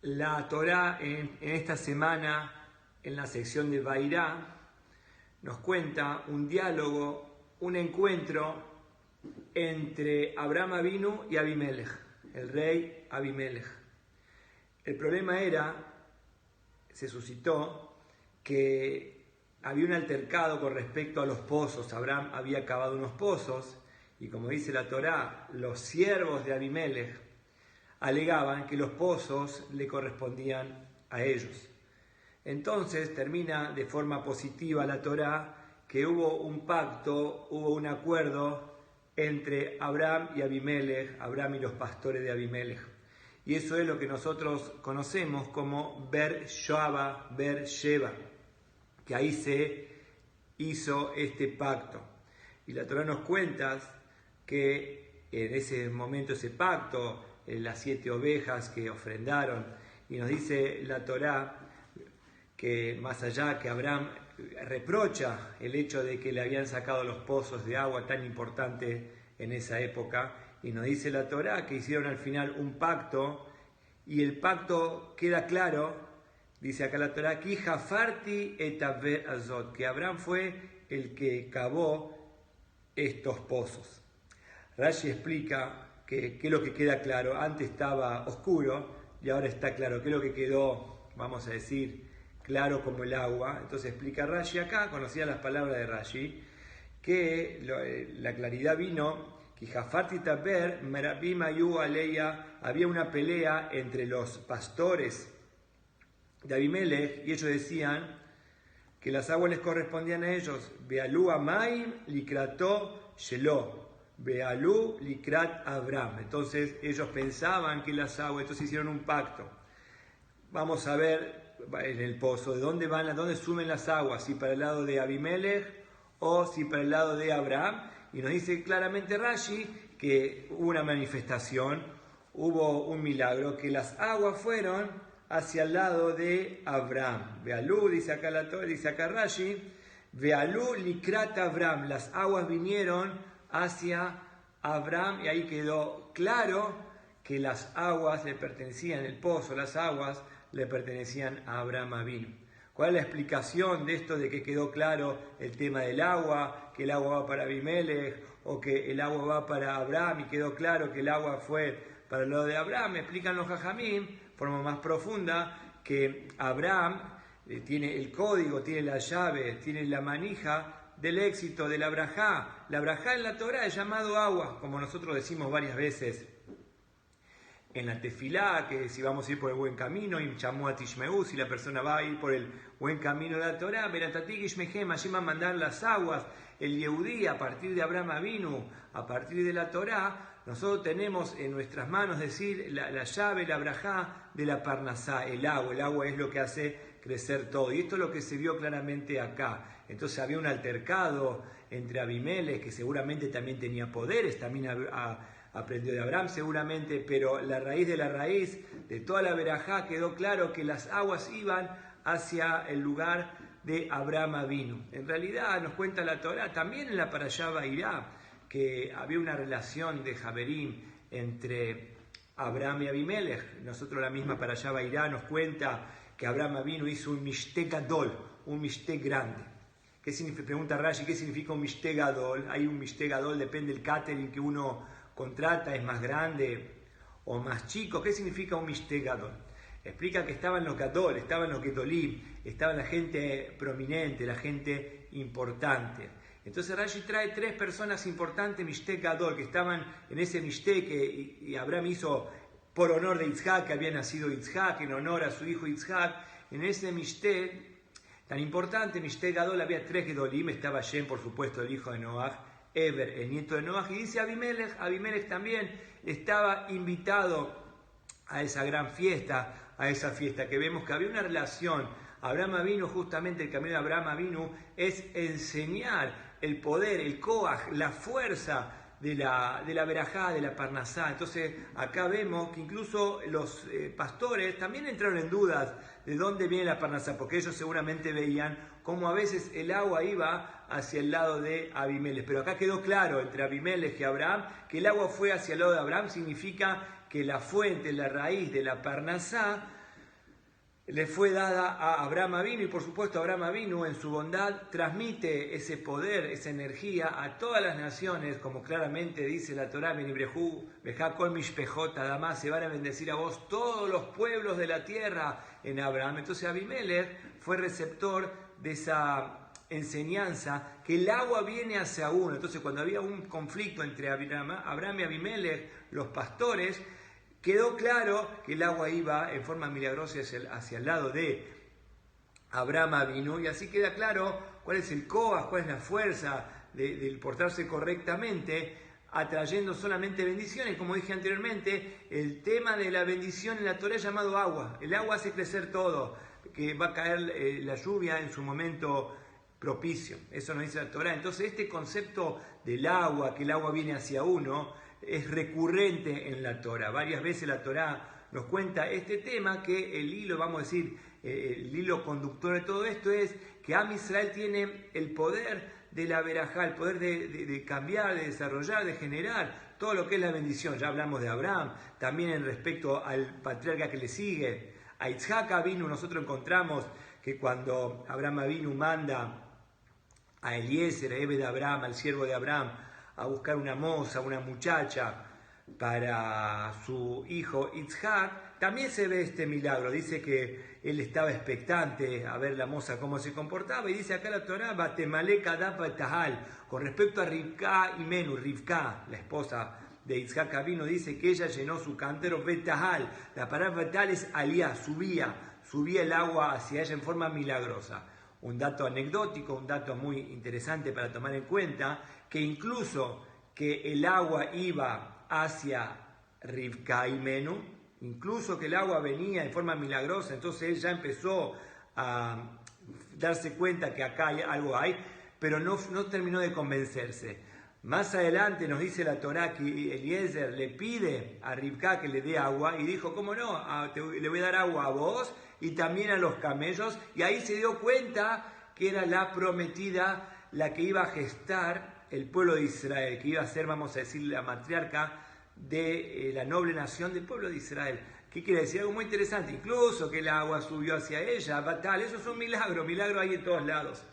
La Torá en esta semana, en la sección de Vairá, nos cuenta un diálogo, un encuentro entre Abraham Avinu y Abimelech, el rey Abimelech. El problema se suscitó que había un altercado con respecto a los pozos. Abraham había cavado unos pozos y, como dice la Torá, los siervos de Abimelech alegaban que los pozos le correspondían a ellos. Entonces termina de forma positiva la Torá que hubo un pacto, hubo un acuerdo entre Abraham y Abimelech, Abraham y los pastores de Abimelech. Y eso es lo que nosotros conocemos como Beer-Sheva, que ahí se hizo este pacto. Y la Torá nos cuenta que en ese momento, ese pacto, las 7 ovejas que ofrendaron, y nos dice la Torá que más allá que Abraham reprocha el hecho de que le habían sacado los pozos de agua tan importantes en esa época, y nos dice la Torá que hicieron al final un pacto, y el pacto queda claro, dice acá la Torá, que Abraham fue el que cavó estos pozos. Rashi explica que es lo que queda claro. Antes estaba oscuro y ahora está claro. ¿Qué es lo que quedó, vamos a decir, claro como el agua? Entonces explica Rashi acá, conocía las palabras de Rashi, que la claridad vino, había una pelea entre los pastores de Abimelech y ellos decían que las aguas les correspondían a ellos. Bealú amaim likrató shelo. Bealú likrat Abraham. Entonces ellos pensaban que las aguas, entonces hicieron un pacto. Vamos a ver en el pozo, ¿de dónde van, dónde suben las aguas? Si para el lado de Abimelech o si para el lado de Abraham. Y nos dice claramente Rashi que hubo una manifestación, hubo un milagro, que las aguas fueron hacia el lado de Abraham. Bealú, dice acá Rashi, Bealú likrat Abraham, las aguas vinieron hacia Abraham, y ahí quedó claro que las aguas le pertenecían, el pozo, las aguas le pertenecían a Abraham Avinu. ¿Cuál es la explicación de esto de que quedó claro el tema del agua, que el agua va para Abimelech o que el agua va para Abraham y quedó claro que el agua fue para el lado de Abraham? Me explican los Jajamim de forma más profunda que Abraham tiene el código, tiene la llave, tiene la manija del éxito de la brajá. La brajá en la Torá es llamado agua, como nosotros decimos varias veces en la tefilá, que si vamos a ir por el buen camino, si la persona va a ir por el buen camino de la Torá, allí va a mandar las aguas, el Yehudí, a partir de Abraham Avinu, a partir de la Torá, nosotros tenemos en nuestras manos, decir, la llave, la brajá de la parnasá, el agua es lo que hace crecer todo, y esto es lo que se vio claramente acá. Entonces había un altercado entre Abimelech, que seguramente también tenía poderes, también aprendió de Abraham seguramente, pero la raíz de toda la verajá quedó claro que las aguas iban hacia el lugar de Abraham Avinu. En realidad nos cuenta la Torá, también en la Parashá Vairá, que había una relación de Javerim entre Abraham y Abimelech. Nosotros la misma Parashá Vairá nos cuenta que Abraham Avinu hizo un mishté gadol, un mishté grande. ¿Qué significa? Pregunta Rashi, ¿qué significa un mishté gadol? Hay un mishté gadol, depende del catering que uno contrata, es más grande o más chico. ¿Qué significa un mishté gadol? Explica que estaban los gadol, estaban los gedolim, estaban la gente prominente, la gente importante. Entonces Rashi trae 3 personas importantes, mishté gadol, que estaban en ese mishté que Abraham hizo por honor de Yitzhak, que había nacido Yitzhak, en honor a su hijo Yitzhak. En ese mishté tan importante, mishté gadol, había 3 gedolim, estaba Shem, por supuesto, el hijo de Noach, Eber, el nieto de Noach, y dice Abimelech también estaba invitado a esa gran fiesta, a esa fiesta, que vemos que había una relación. Abraham Avinu, justamente el camino de Abraham Avinu es enseñar el poder, el koach, la fuerza de la verajá, de la parnasá. Entonces acá vemos que incluso los pastores también entraron en dudas de dónde viene la parnasá, porque ellos seguramente veían cómo a veces el agua iba hacia el lado de Abimelech. Pero acá quedó claro entre Abimelech y Abraham que el agua fue hacia el lado de Abraham. Significa que la fuente, la raíz de la parnasá le fue dada a Abraham Avinu, y por supuesto Abraham Avinu en su bondad transmite ese poder, esa energía a todas las naciones, como claramente dice la Torá, Benibrehu, Bejá Kol Mishpejot Adamá, se van a bendecir a vos todos los pueblos de la tierra en Abraham. Entonces Abimelech fue receptor de esa enseñanza, que el agua viene hacia uno. Entonces cuando había un conflicto entre Abraham y Abimelech, los pastores, quedó claro que el agua iba en forma milagrosa hacia el lado de Abraham Avinu, y así queda claro cuál es el coas, cuál es la fuerza de portarse correctamente, atrayendo solamente bendiciones. Como dije anteriormente, el tema de la bendición en la Torá es llamado agua. El agua hace crecer todo, que va a caer la lluvia en su momento propicio. Eso nos dice la Torá. Entonces este concepto del agua, que el agua viene hacia uno, es recurrente en la Torá. Varias veces la Torá nos cuenta este tema, que el hilo, vamos a decir, el hilo conductor de todo esto es que Am Israel tiene el poder de la verajá, el poder de cambiar, de desarrollar, de generar todo lo que es la bendición. Ya hablamos de Abraham, también en respecto al patriarca que le sigue, a Yitzhak Avinu. Nosotros encontramos que cuando Abraham Avinu manda a Eliezer, a Ebed Abraham, al siervo de Abraham, a buscar una moza, una muchacha para su hijo Yitzhak, también se ve este milagro. Dice que él estaba expectante a ver la moza cómo se comportaba, y dice acá la Torá, Batemale Kadapa Tahal, con respecto a Rivka y Menú, Rivka, la esposa de Yitzhak Avinu, dice que ella llenó su cantero Betahal. La palabra Betahal es alía, subía el agua hacia ella en forma milagrosa. Un dato anecdótico, un dato muy interesante para tomar en cuenta, que incluso que el agua iba hacia Rivka y Menú, incluso que el agua venía en forma milagrosa, entonces él ya empezó a darse cuenta que acá algo hay, pero no terminó de convencerse. Más adelante nos dice la Torá que Eliezer le pide a Rivka que le dé agua, y dijo, ¿cómo no? Le voy a dar agua a vos y también a los camellos, y ahí se dio cuenta que era la prometida, la que iba a gestar el pueblo de Israel, que iba a ser, vamos a decir, la matriarca de la noble nación del pueblo de Israel. ¿Qué quiere decir? Algo muy interesante, incluso que el agua subió hacia ella, Batal, eso es un milagro hay en todos lados.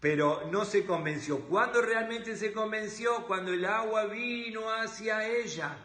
Pero no se convenció. ¿Cuándo realmente se convenció? Cuando el agua vino hacia ella.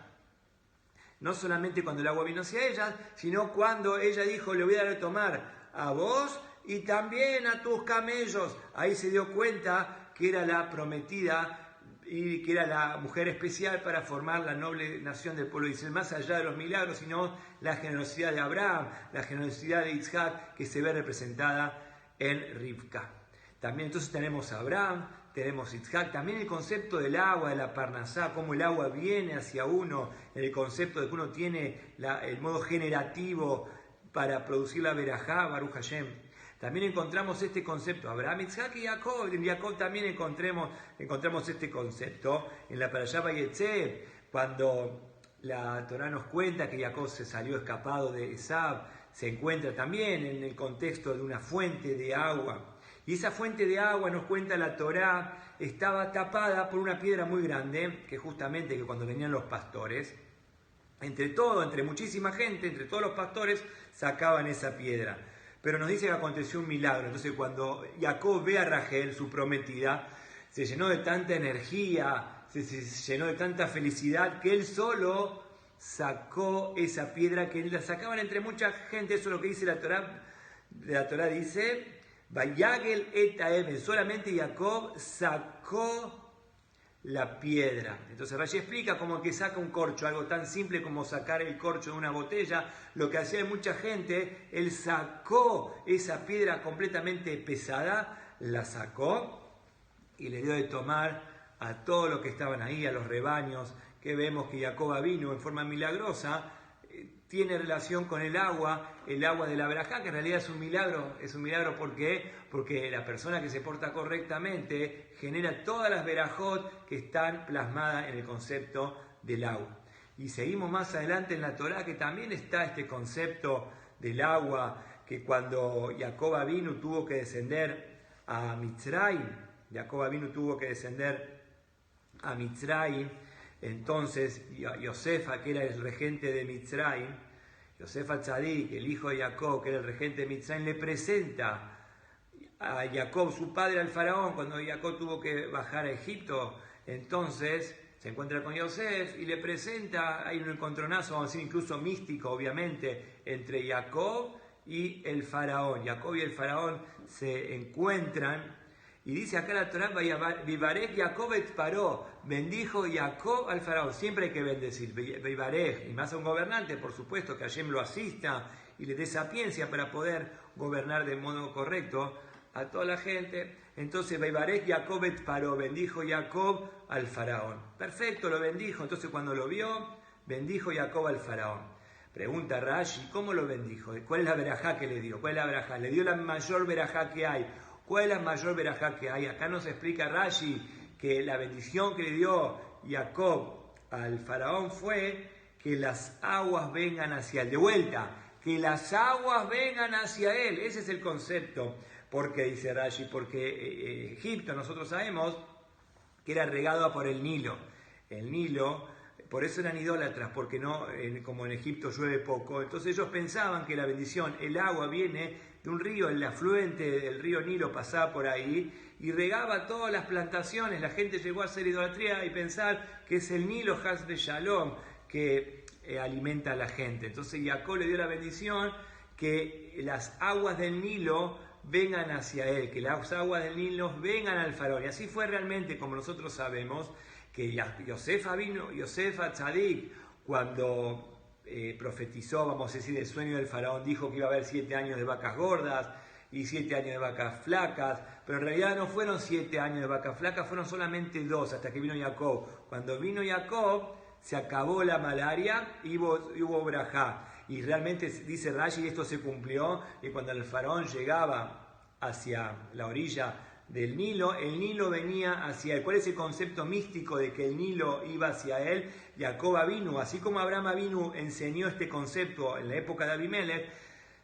No solamente cuando el agua vino hacia ella, sino cuando ella dijo, le voy a dar a tomar a vos y también a tus camellos. Ahí se dio cuenta que era la prometida y que era la mujer especial para formar la noble nación del pueblo de Israel, más allá de los milagros, sino la generosidad de Abraham, la generosidad de Yitzhak, que se ve representada en Rivka. También entonces tenemos a Abraham, tenemos Yitzhak, también el concepto del agua, de la parnasá, cómo el agua viene hacia uno, el concepto de que uno tiene el modo generativo para producir la verajá, Baruch Hashem. También encontramos este concepto, Abraham, Yitzhak y Jacob. En Jacob también encontramos este concepto en la Parashá Vayetze, cuando la Torá nos cuenta que Jacob se salió escapado de Esab, se encuentra también en el contexto de una fuente de agua. Y esa fuente de agua, nos cuenta la Torá, estaba tapada por una piedra muy grande, que justamente que cuando venían los pastores, entre muchísima gente, entre todos los pastores, sacaban esa piedra. Pero nos dice que aconteció un milagro. Entonces cuando Jacob ve a Rachel, su prometida, se llenó de tanta energía, se llenó de tanta felicidad, que él solo sacó esa piedra, que la sacaban entre mucha gente. Eso es lo que dice la Torá. La Torá dice, Vayagel et Haeven, solamente Jacob sacó la piedra. Entonces Rashi explica como que saca un corcho, algo tan simple como sacar el corcho de una botella. Lo que hacía mucha gente, él sacó esa piedra completamente pesada, la sacó y le dio de tomar a todos los que estaban ahí, a los rebaños, que vemos que Jacob vino en forma milagrosa. Tiene relación con el agua de la verajá, que en realidad es un milagro. ¿Por qué? Porque la persona que se porta correctamente genera todas las verajot que están plasmadas en el concepto del agua. Y seguimos más adelante en la Torá, que también está este concepto del agua, que cuando Jacob vino tuvo que descender a Mitzrayim, entonces Yosefa, que era el regente de Mitzrayim, Yosef Atzadik, el hijo de Jacob, que era el regente de Mitzrayim, le presenta a Jacob, su padre, al faraón, cuando Jacob tuvo que bajar a Egipto. Entonces se encuentra con Yosef y le presenta, hay un encontronazo, vamos a decir incluso místico, obviamente, entre Jacob y el faraón. Jacob y el faraón se encuentran y dice acá la Torá, Vivarech Jacob et Paró, bendijo Jacob al faraón. Siempre hay que bendecir, Vivarech, y más a un gobernante, por supuesto, que Hashem lo asista y le dé sapiencia para poder gobernar de modo correcto a toda la gente. Entonces, Vivarech Jacob et Paró, bendijo Jacob al faraón. Perfecto, lo bendijo. Entonces, cuando lo vio, bendijo Jacob al faraón. Pregunta Rashi, ¿cómo lo bendijo? ¿Cuál es la verajá que le dio? ¿Cuál es la verajá? Le dio la mayor verajá que hay. ¿Cuál es la mayor verajá que hay? Acá nos explica Rashi que la bendición que le dio Jacob al faraón fue que las aguas vengan hacia él. De vuelta, que las aguas vengan hacia él. Ese es el concepto. ¿Por qué dice Rashi? Porque Egipto, nosotros sabemos que era regado por el Nilo. El Nilo, por eso eran idólatras, porque no, como en Egipto llueve poco. Entonces ellos pensaban que la bendición, el agua viene de un río, el afluente del río Nilo pasaba por ahí y regaba todas las plantaciones. La gente llegó a hacer idolatría y pensar que es el Nilo Has de Shalom que alimenta a la gente. Entonces Jacob le dio la bendición que las aguas del Nilo vengan hacia él, que las aguas del Nilo vengan al faraón. Y así fue realmente, como nosotros sabemos, que Yosef Atzadik, cuando profetizó, vamos a decir, el sueño del faraón, dijo que iba a haber 7 años de vacas gordas y 7 años de vacas flacas, pero en realidad no fueron 7 años de vacas flacas, fueron solamente 2 hasta que vino Jacob. Cuando vino Jacob se acabó la malaria y hubo brajá. Y realmente dice Rashi, y esto se cumplió, y cuando el faraón llegaba hacia la orilla del Nilo, el Nilo venía hacia él. ¿Cuál es el concepto místico de que el Nilo iba hacia él? Jacob Avinu, así como Abraham Avinu enseñó este concepto en la época de Abimelech,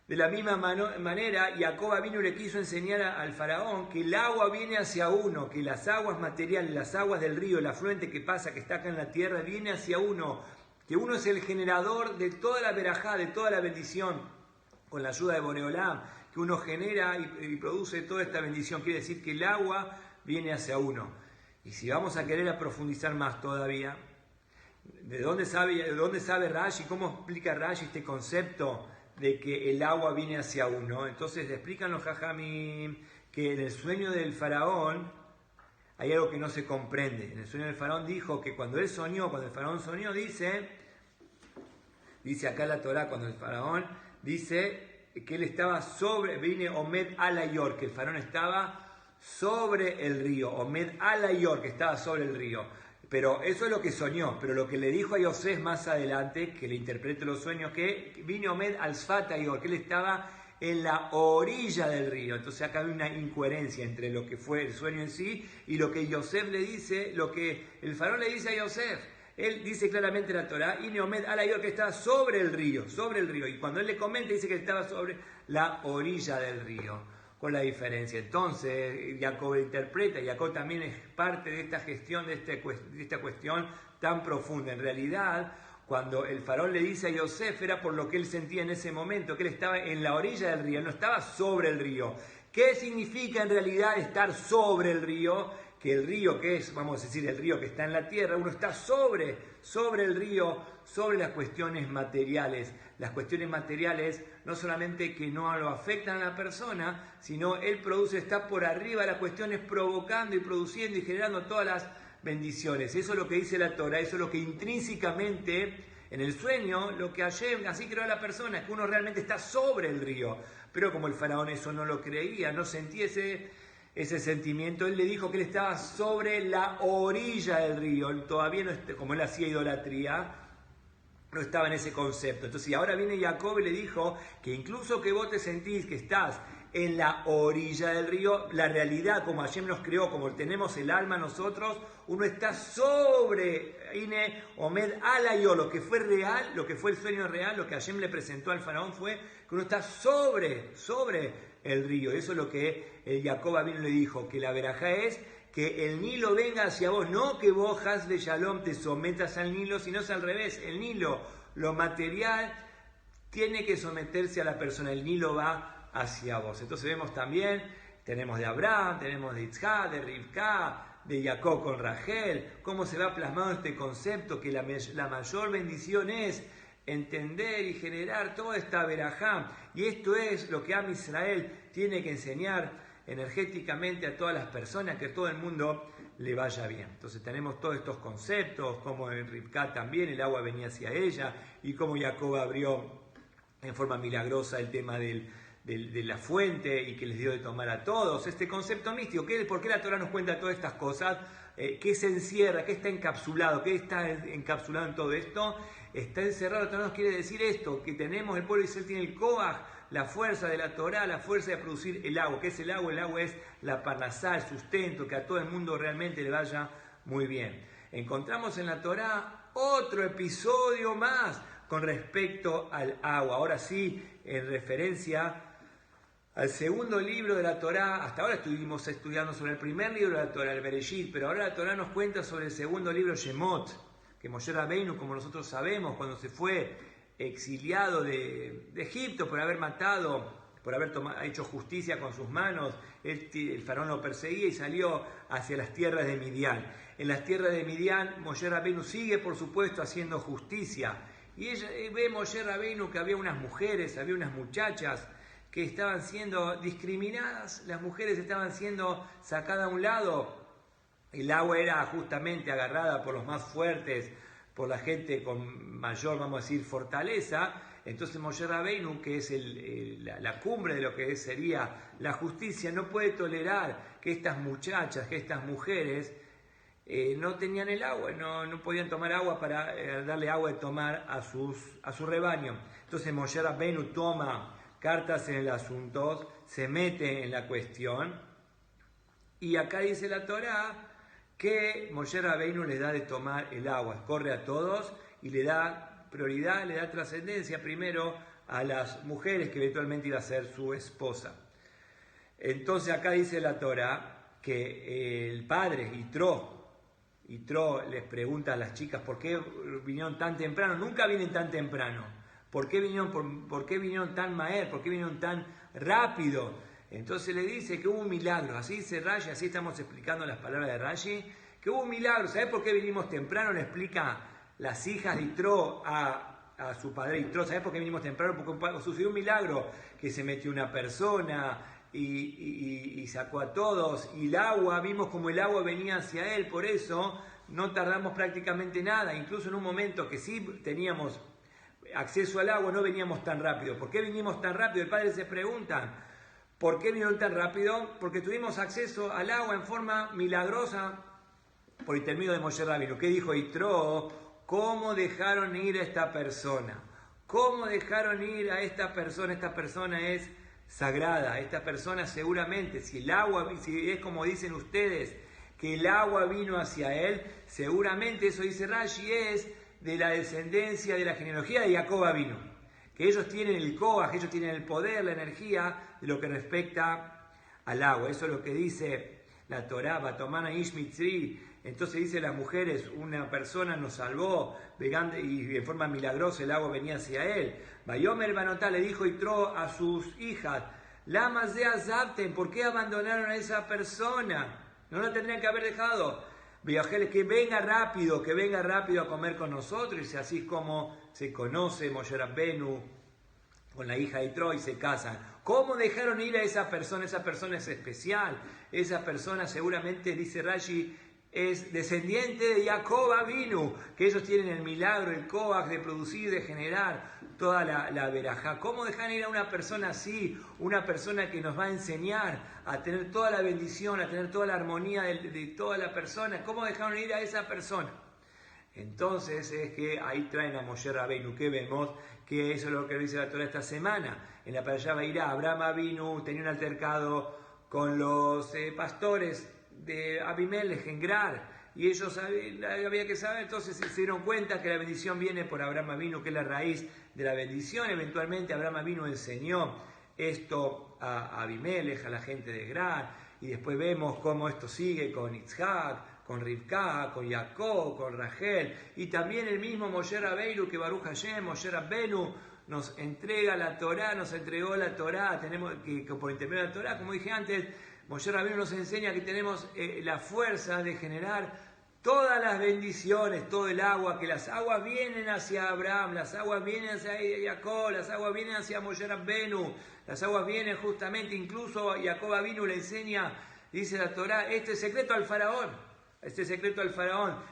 de la misma manera Jacob Avinu le quiso enseñar al faraón que el agua viene hacia uno, que las aguas materiales, las aguas del río, el afluente que pasa, que está acá en la tierra, viene hacia uno, que uno es el generador de toda la verajá, de toda la bendición, con la ayuda de Boreolam, que uno genera y produce toda esta bendición. Quiere decir que el agua viene hacia uno. Y si vamos a querer profundizar más todavía, ¿de dónde sabe Rashi? ¿Cómo explica Rashi este concepto de que el agua viene hacia uno? Entonces le explican los Jajamim que en el sueño del faraón hay algo que no se comprende. En el sueño del faraón dijo que cuando el faraón soñó, dice acá la Torá, cuando el faraón dice que él estaba viene Omed Alayor, que el faraón estaba sobre el río, Omed Alayor, que estaba sobre el río. Pero eso es lo que soñó, pero lo que le dijo a Yosef más adelante, que le interprete los sueños, que vine Omed al Sfatayor, que él estaba en la orilla del río. Entonces acá hay una incoherencia entre lo que fue el sueño en sí y lo que Yosef le dice, lo que el faraón le dice a Yosef. Él dice claramente en la Torá, y Neomed Alayor, que estaba sobre el río. Y cuando él le comenta, dice que estaba sobre la orilla del río, con la diferencia. Entonces, Jacob interpreta, Jacob también es parte de esta gestión, de esta cuestión tan profunda. En realidad, cuando el faraón le dice a Yosef, era por lo que él sentía en ese momento, que él estaba en la orilla del río, no estaba sobre el río. ¿Qué significa en realidad estar sobre el río? Que el río, que es, vamos a decir, el río que está en la tierra, uno está sobre el río, sobre las cuestiones materiales. Las cuestiones materiales no solamente que no lo afectan a la persona, sino él está por arriba de las cuestiones, provocando y produciendo y generando todas las bendiciones. Eso es lo que dice la Torah, eso es lo que intrínsecamente en el sueño, lo que Hashem así creó a la persona, que uno realmente está sobre el río. Pero como el faraón eso no lo creía, no sentía ese sentimiento, él le dijo que él estaba sobre la orilla del río. Todavía no, como él hacía idolatría, no estaba en ese concepto. Entonces, y ahora viene Jacob y le dijo que incluso que vos te sentís que estás en la orilla del río, la realidad como Hashem nos creó, como tenemos el alma nosotros, uno está sobre Ine Omed Alayo, lo que fue real, lo que fue el sueño real, lo que Hashem le presentó al faraón fue que uno está sobre el río. Eso es lo que el Jacob Avinu le dijo, que la verajá es que el Nilo venga hacia vos, no que vos, Has de Shalom, te sometas al Nilo, sino es al revés. El Nilo, lo material, tiene que someterse a la persona, el Nilo va hacia vos. Entonces vemos también, tenemos de Abraham, tenemos de Isaac, de Rivka, de Jacob con Rachel, cómo se va plasmado este concepto, que la mayor bendición es entender y generar toda esta verajá. Y esto es lo que Am Israel tiene que enseñar energéticamente a todas las personas, que a todo el mundo le vaya bien. Entonces tenemos todos estos conceptos, como en Rivka también el agua venía hacia ella, y cómo Jacob abrió en forma milagrosa el tema de la fuente y que les dio de tomar a todos. Este concepto místico, ¿por qué la Torah nos cuenta todas estas cosas? ¿Qué se encierra? ¿Qué está encapsulado? ¿Qué está encapsulado en todo esto? Está encerrado. La Torah nos quiere decir esto, que tenemos, el pueblo de Israel tiene el Koach, la fuerza de la Torah, la fuerza de producir el agua. ¿Qué es el agua? El agua es la parnasá, el sustento, que a todo el mundo realmente le vaya muy bien. Encontramos en la Torah otro episodio más con respecto al agua. Ahora sí, en referencia al segundo libro de la Torá. Hasta ahora estuvimos estudiando sobre el primer libro de la Torá, el Bereshit, pero ahora la Torá nos cuenta sobre el segundo libro, Shemot, que Moshe Rabbeinu, como nosotros sabemos, cuando se fue exiliado de Egipto por haber matado, por haber hecho justicia con sus manos, el faraón lo perseguía y salió hacia las tierras de Midian. En las tierras de Midian, Moshe Rabbeinu sigue, por supuesto, haciendo justicia. Y ve Moshe Rabbeinu que había unas mujeres, había unas muchachas que estaban siendo discriminadas, las mujeres estaban siendo sacadas a un lado, el agua era justamente agarrada por los más fuertes, por la gente con mayor, vamos a decir, fortaleza. Entonces Moshe Rabbeinu, que es la cumbre de lo que sería la justicia, no puede tolerar que estas muchachas, que estas mujeres no tenían el agua, no podían tomar agua para darle agua de tomar a su rebaño. Entonces Moshe Rabbeinu toma cartas en el asunto, se mete en la cuestión, y acá dice la Torá que Moshe Rabbeinu le da de tomar el agua, corre a todos y le da prioridad, le da trascendencia primero a las mujeres que eventualmente iba a ser su esposa. Entonces acá dice la Torá que el padre, Yitro les pregunta a las chicas por qué vinieron tan temprano. Nunca vienen tan temprano. ¿Por qué vinieron tan maer? ¿Por qué vinieron tan rápido? Entonces le dice que hubo un milagro. Así dice Rashi, así estamos explicando las palabras de Rashi, que hubo un milagro. ¿Sabes por qué vinimos temprano? Le explica las hijas de Yitro a su padre Yitro. ¿Sabes por qué vinimos temprano? Porque sucedió un milagro, que se metió una persona y sacó a todos, y el agua, vimos como el agua venía hacia él, por eso no tardamos prácticamente nada, incluso en un momento que sí teníamos acceso al agua, no veníamos tan rápido. ¿Por qué vinimos tan rápido? El padre se pregunta, ¿por qué vinieron tan rápido? Porque tuvimos acceso al agua en forma milagrosa por intermedio de Moshe Rabbeinu. ¿Qué dijo Yitro? ¿Cómo dejaron ir a esta persona? ¿Cómo dejaron ir a esta persona? Esta persona es sagrada. Esta persona seguramente, si es como dicen ustedes, que el agua vino hacia él, seguramente, eso dice Rashi, es de la descendencia, de la genealogía de Jacob vino. Que ellos tienen el Koach, ellos tienen el poder, la energía de lo que respecta al agua. Eso es lo que dice la Torá, Batomana Ish Mitzri. Entonces dice las mujeres, una persona nos salvó y en forma milagrosa el agua venía hacia él. Bayomer Banotá le dijo Yitro a sus hijas, Lama ze azabten, ¿por qué abandonaron a esa persona? No la tendrían que haber dejado. Viajeles, que venga rápido a comer con nosotros, y así es como se conoce Moshe Rabbeinu con la hija de Yitro y se casan. ¿Cómo dejaron ir a esa persona? Esa persona es especial, esa persona seguramente, dice Rashi, es descendiente de Jacob vino, que ellos tienen el milagro, el Koach de producir, de generar toda la verajá. ¿Cómo dejan ir a una persona así? Una persona que nos va a enseñar a tener toda la bendición, a tener toda la armonía de toda la persona. ¿Cómo dejaron ir a esa persona? Entonces es que ahí traen a Moshe Rabbeinu, que vemos que eso es lo que dice la Torá esta semana. En la Parashá Vairá, Abraham vino, tenía un altercado con los pastores de Abimelech en Gerar, y ellos había que saber, entonces se dieron cuenta que la bendición viene por Abraham Avinu, que es la raíz de la bendición. Eventualmente Abraham Avinu enseñó esto a Abimelech, a la gente de Gerar, y después vemos cómo esto sigue con Isaac, con Rivka, con Jacob, con Rachel, y también el mismo Moshe Rabbeinu, que Baruch Hashem, Moshe Rabbeinu, nos entrega la Torá, nos entregó la Torá, tenemos que por intermedio de la Torá, como dije antes, Moshe Rabbeinu nos enseña que tenemos la fuerza de generar todas las bendiciones, todo el agua, que las aguas vienen hacia Abraham, las aguas vienen hacia Jacob, las aguas vienen hacia Moshe Rabbeinu, las aguas vienen justamente, incluso Jacob Avinu le enseña, dice la Torá, este secreto al faraón,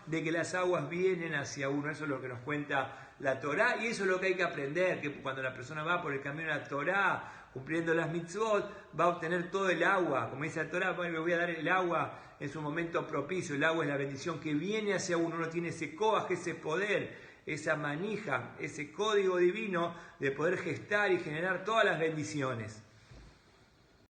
de que las aguas vienen hacia uno. Eso es lo que nos cuenta la Torá, y eso es lo que hay que aprender, que cuando la persona va por el camino de la Torá, cumpliendo las mitzvot, va a obtener todo el agua. Como dice la Torá, le voy a dar el agua en su momento propicio. El agua es la bendición que viene hacia uno. Uno tiene ese coaje, ese poder, esa manija, ese código divino de poder gestar y generar todas las bendiciones.